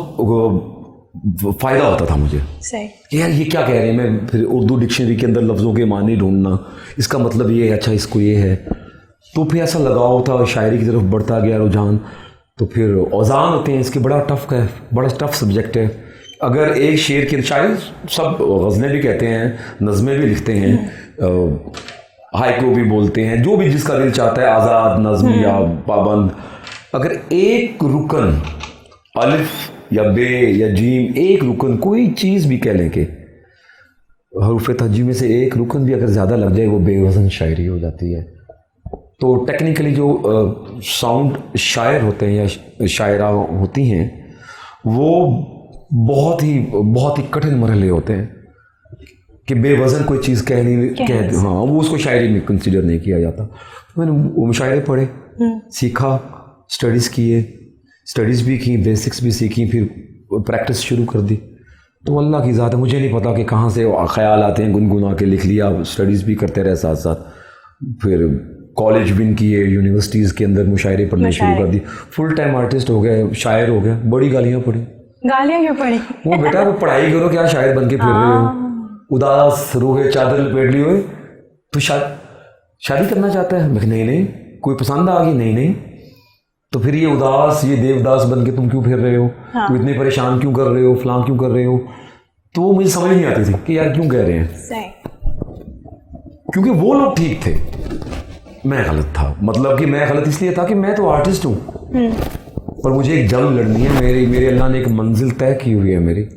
फ़ायदा होता था मुझे। सही यार, ये क्या कह रहे हैं, मैं फिर उर्दू डिक्शनरी के अंदर लफ्ज़ों के मानी ढूंढना, इसका मतलब ये है, अच्छा इसको ये है, तो फिर ऐसा लगाव था, शायरी की तरफ बढ़ता गया रुझान। तो फिर औज़ान होते हैं इसके, बड़ा टफ सब्जेक्ट है। अगर एक शेर की शायरी, सब गज़लें भी कहते हैं, नज़में भी लिखते हैं, हाइको भी बोलते हैं, जो भी जिसका दिल चाहता है, आज़ाद नज़्म या पाबंद, अगर एक रुकन अलिफ या बे या जीम, एक रुकन कोई चीज़ भी कह लें कि हरूफ तहज्जी में से एक रुकन भी अगर ज़्यादा लग जाए, वो बेवज़न शायरी हो जाती है। तो टेक्निकली जो साउंड शायर होते हैं या शायरा होती हैं, वो बहुत ही कठिन मरहले होते हैं कि बेवज़न कोई चीज़ हाँ, वो उसको शायरी में कंसिडर नहीं किया जाता। तो मैंने वो मुशायरे पढ़े, सीखा, स्टडीज़ भी की, बेसिक्स भी सीखी, फिर प्रैक्टिस शुरू कर दी। तो अल्लाह की ज़ात है, मुझे नहीं पता कि कहाँ से ख्याल आते हैं, गुनगुना के लिख लिया, स्टडीज़ भी करते रहे साथ साथ, फिर कॉलेज विन किए, यूनिवर्सिटीज़ के अंदर मुशायरे पढ़ने शुरू कर दी, फुल टाइम आर्टिस्ट हो गए, शायर हो गया। बड़ी गालियाँ पड़ी। गालियाँ क्यों पड़ी? वो बेटा, वो पढ़ाई करो, क्या शायर बन के फिर रहे हो, उदास रोगे चादर लपेट ली हुए, तो शादी करना चाहता है? मैं नहीं, कोई पसंद आ गई? नहीं, तो फिर ये उदास, ये देवदास बन के तुम क्यों फिर रहे हो? तुम इतने परेशान क्यों कर रहे हो, फलां क्यों कर रहे हो? तो वो मुझे समझ नहीं आती थी कि यार क्यों कह रहे हैं, क्योंकि वो लोग ठीक थे, मैं गलत था, मतलब कि मैं गलत इसलिए था कि मैं तो आर्टिस्ट हूँ, पर मुझे एक जंग लड़नी है। मेरे अल्लाह ने एक मंजिल तय की हुई है मेरी,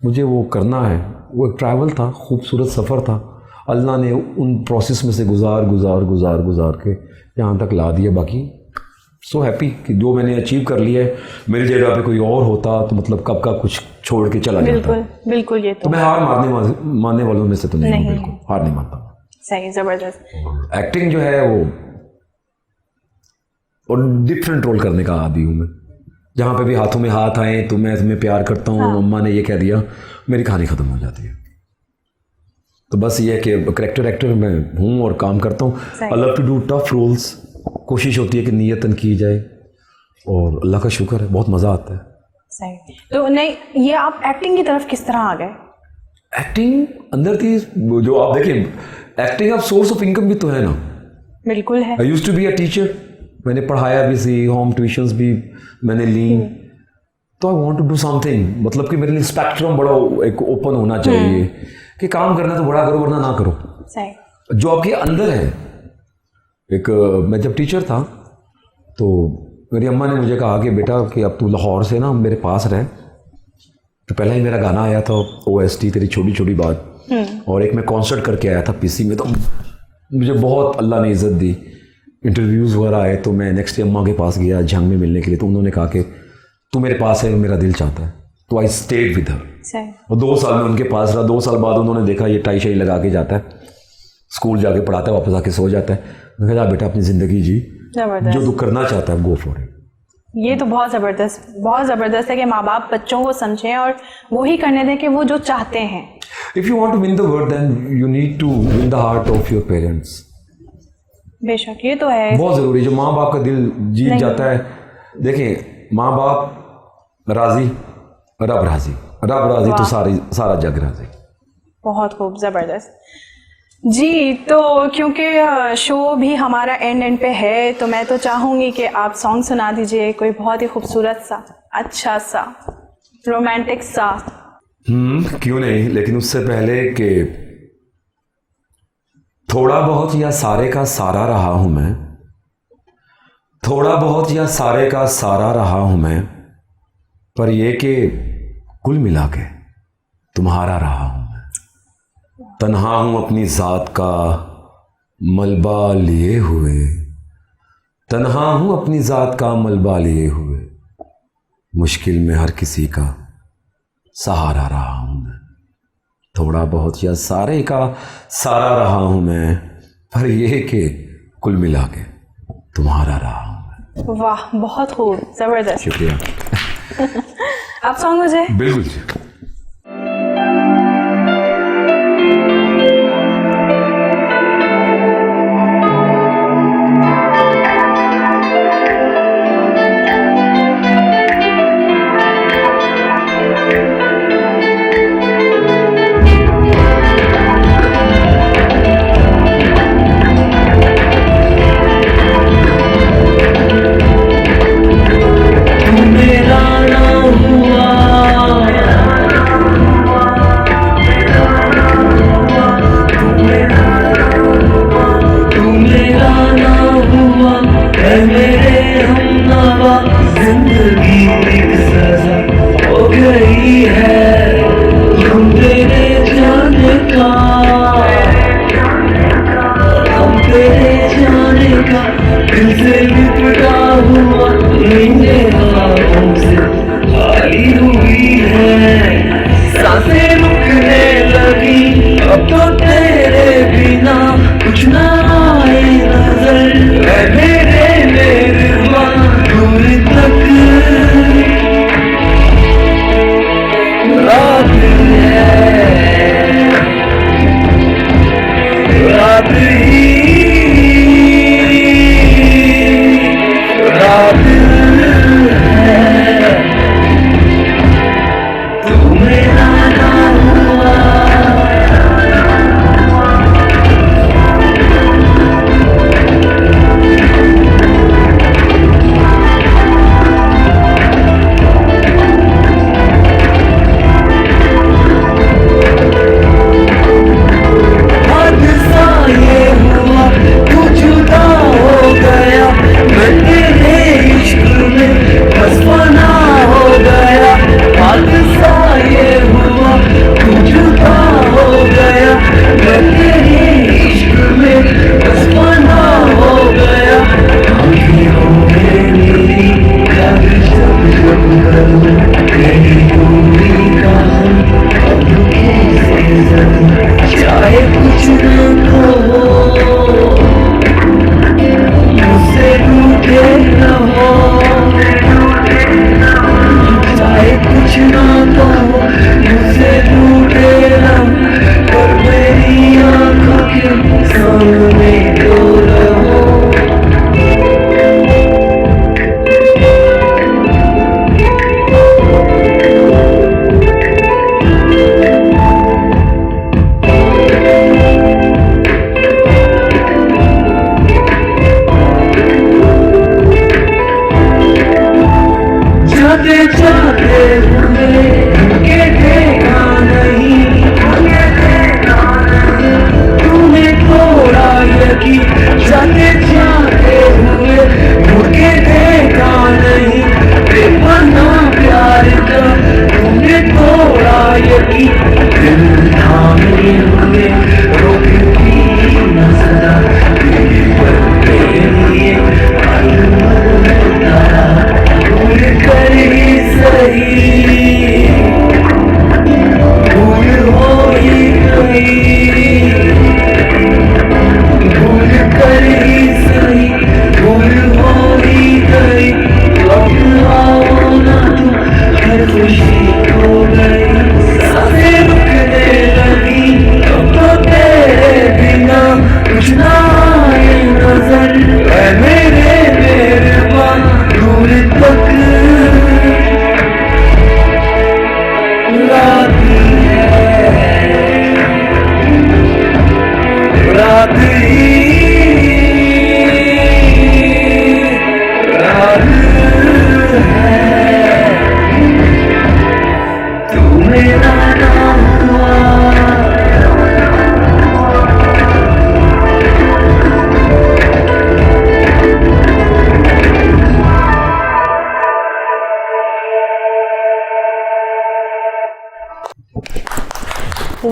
मुझे वो करना है। वो एक ट्रैवल था, खूबसूरत सफ़र था, अल्लाह ने उन प्रोसेस में से गुजार के यहाँ तक ला दिया। बाकी सो हैप्पी कि जो मैंने अचीव कर लिया है। मेरी जगह पे कोई और होता तो मतलब कब का कुछ छोड़ के चला जाता। बिल्कुल बिल्कुल, ये तो मैं हार मानने वालों में से तो नहीं हूँ, नहीं। बिल्कुल हार नहीं मानता। सही, ज़बरदस्त। एक्टिंग जो है वो, और डिफरेंट रोल करने का आदी हूँ मैं। जहाँ पे भी हाथों में हाथ आए तो मैं तुम्हें प्यार करता हूँ, अम्मा ने ये कह दिया, मेरी कहानी ख़त्म हो जाती है। तो बस ये है कि करेक्टर एक्टर मैं हूँ और काम करता हूँ। I love to do tough roles. कोशिश होती है कि नियतन की जाए, और अल्लाह का शुक्र है बहुत मज़ा आता है। सही। तो नहीं, ये आप एक्टिंग की तरफ किस तरह आ गए? एक्टिंग अंदर थी, जो आप देखिए, एक्टिंग अब सोर्स ऑफ इनकम भी तो है ना। बिल्कुल है। I used to be a teacher, मैंने पढ़ाया भी सी, होम ट्यूशंस भी मैंने ली। तो I want to do something, मतलब कि मेरे लिए स्पेक्ट्रम बड़ा एक ओपन होना चाहिए कि काम करना तो बड़ा करो वरना ना करो, सही। जो आपके अंदर है। एक मैं जब टीचर था तो मेरी अम्मा ने मुझे कहा कि बेटा कि अब तू लाहौर से ना मेरे पास रह। तो पहला ही मेरा गाना आया था OST तेरी छोटी छोटी बात, और एक मैं कॉन्सर्ट करके आया था PC में। तो मुझे बहुत अल्लाह ने इज़्ज़त दी, इंटरव्यूज़ वगैरह आए। तो मैं नेक्स्ट डे अम्मा के पास गया झंग में मिलने के लिए, तो उन्होंने कहा कि तू मेरे पास है, मेरा दिल चाहता है। तो आई स्टेड विद हर, सही। और 2 साल में उनके पास रहा। 2 साल बाद उन्होंने देखा ये टाई शाई लगा के जाता है, स्कूल जाके पढ़ाता है, वापस आके सो जाता है। मैं कहा बेटा अपनी ज़िंदगी जी, जो तू करना चाहता है गो फॉर इट। ये तो बहुत ज़बरदस्त है कि माँ बाप बच्चों को समझें और वही करने दें कि वो जो चाहते हैं। If you want to win the world then you need to win the heart of your parents. बेशक, ये तो है बहुत ज़रूरी। जो माँ बाप का दिल जीत जाता है, देखिए माँ बाप राज़ी, रब राज़ी तो सारा जग राज़ी। बहुत खूब, ज़बरदस्त जी। तो क्योंकि शो भी हमारा एंड पे है, तो मैं तो चाहूँगी कि आप सॉन्ग सुना दीजिए, कोई बहुत ही खूबसूरत सा, अच्छा सा, रोमांटिक सा। क्यों नहीं, लेकिन उससे पहले कि थोड़ा बहुत या सारे का सारा रहा हूँ मैं, थोड़ा बहुत या सारे का सारा रहा हूँ मैं, पर ये कि कुल मिला के तुम्हारा रहा हूँ मैं। तन्हा हूँ अपनी ज़ात का मलबा लिए हुए, तन्हा हूँ अपनी ज़ात का मलबा लिए हुए, मुश्किल में हर किसी का सहारा रहा हूँ मैं। थोड़ा बहुत या सारे का सारा रहा हूँ मैं, पर ये कि कुल मिला के तुम्हारा रहा हूँ मैं। वाह, बहुत खूब, ज़बरदस्त। शुक्रिया। आप सॉन्ग मुझे बिल्कुल।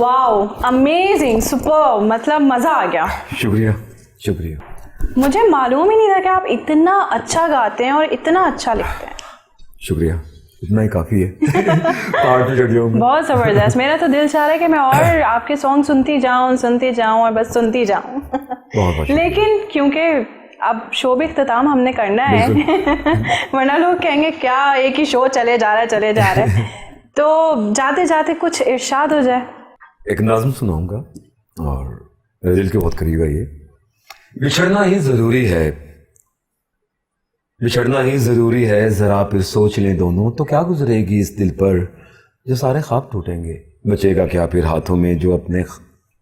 वाओ, अमेजिंग, सुपर, मतलब मज़ा आ गया। शुक्रिया शुक्रिया। मुझे मालूम ही नहीं था कि आप इतना अच्छा गाते हैं और इतना अच्छा लिखते हैं। शुक्रिया, इतना ही काफ़ी है। पार्ट पे चढ़ जाऊँ। बहुत ज़बरदस्त। मेरा तो दिल चाह रहा है कि मैं और आपके सॉन्ग सुनती जाऊँ और बस सुनती जाऊँ। बहुत लेकिन क्योंकि अब शो भी इख्तिताम हमने करना है, वरना लोग कहेंगे क्या एक ही शो चले जा रहा है। तो जाते जाते कुछ इरशाद हो जाए। एक नज़्म सुनाऊंगा और मेरे दिल के बहुत करीब है ये। बिछड़ना ही ज़रूरी है, बिछड़ना ही ज़रूरी है, ज़रा फिर सोच लें दोनों, तो क्या गुजरेगी इस दिल पर जो सारे ख्वाब टूटेंगे। बचेगा क्या फिर हाथों में जो अपने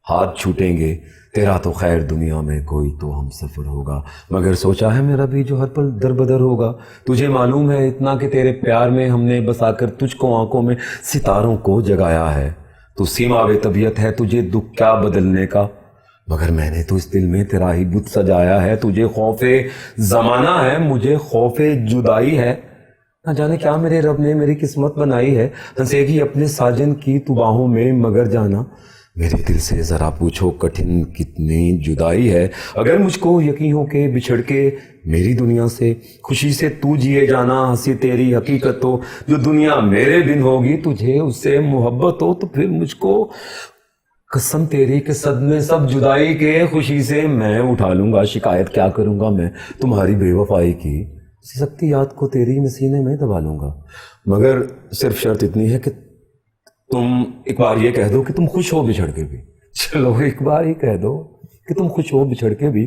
हाथ छूटेंगे। तेरा तो खैर दुनिया में कोई तो हम सफ़र होगा, मगर सोचा है मेरा भी जो हर पल दर बदर होगा। तुझे मालूम है इतना कि तेरे प्यार में हमने बसाकर तुझको आंखों में सितारों को जगाया है। तू सीमा वे तबीयत है, तुझे दुख क्या बदलने का, मगर मैंने तो इस दिल में तेरा ही बुत सजाया है। तुझे खौफे ज़माना है, मुझे खौफे जुदाई है। ना जाने क्या मेरे रब ने मेरी किस्मत बनाई है। हंसेगी अपने साजन की तू बाहों में, मगर जाना मेरे दिल से ज़रा पूछो कठिन कितनी जुदाई है। अगर मुझको यकीन हो के बिछड़ के मेरी दुनिया से खुशी से तू जिए जाना, हंसी तेरी हकीकत हो जो दुनिया मेरे बिन होगी, तुझे उससे मोहब्बत हो तो फिर मुझको कसम तेरी के सदमे सब जुदाई के, खुशी से मैं उठा लूंगा शिकायत क्या करूंगा मैं तुम्हारी बेवफाई की। सिसकती याद को तेरी मैं सीने में दबा लूंगा, मगर सिर्फ शर्त इतनी है कि तुम एक बार ये कह दो कि तुम खुश हो बिछड़ के भी। चलो एक बार ही कह दो कि तुम खुश हो बिछड़ के भी।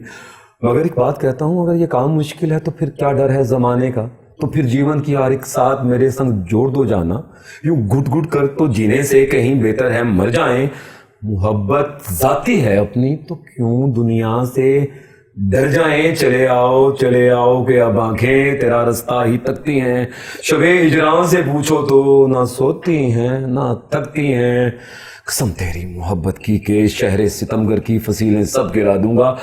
मगर एक बात कहता हूँ, अगर ये काम मुश्किल है तो फिर क्या डर है ज़माने का, तो फिर जीवन की हर एक साथ मेरे संग जोड़ दो जाना। यूं घुट घुट कर तो जीने से कहीं बेहतर है मर जाएं। मोहब्बत जाती है अपनी तो क्यों दुनिया से डर जाएं। चले आओ कि अब आंखें तेरा रास्ता ही तकती हैं। शबे हिजरां से पूछो तो ना सोती हैं ना थकती हैं। कसम तेरी मोहब्बत की के शहरे सितमगर की फसीलें सब गिरा दूंगा।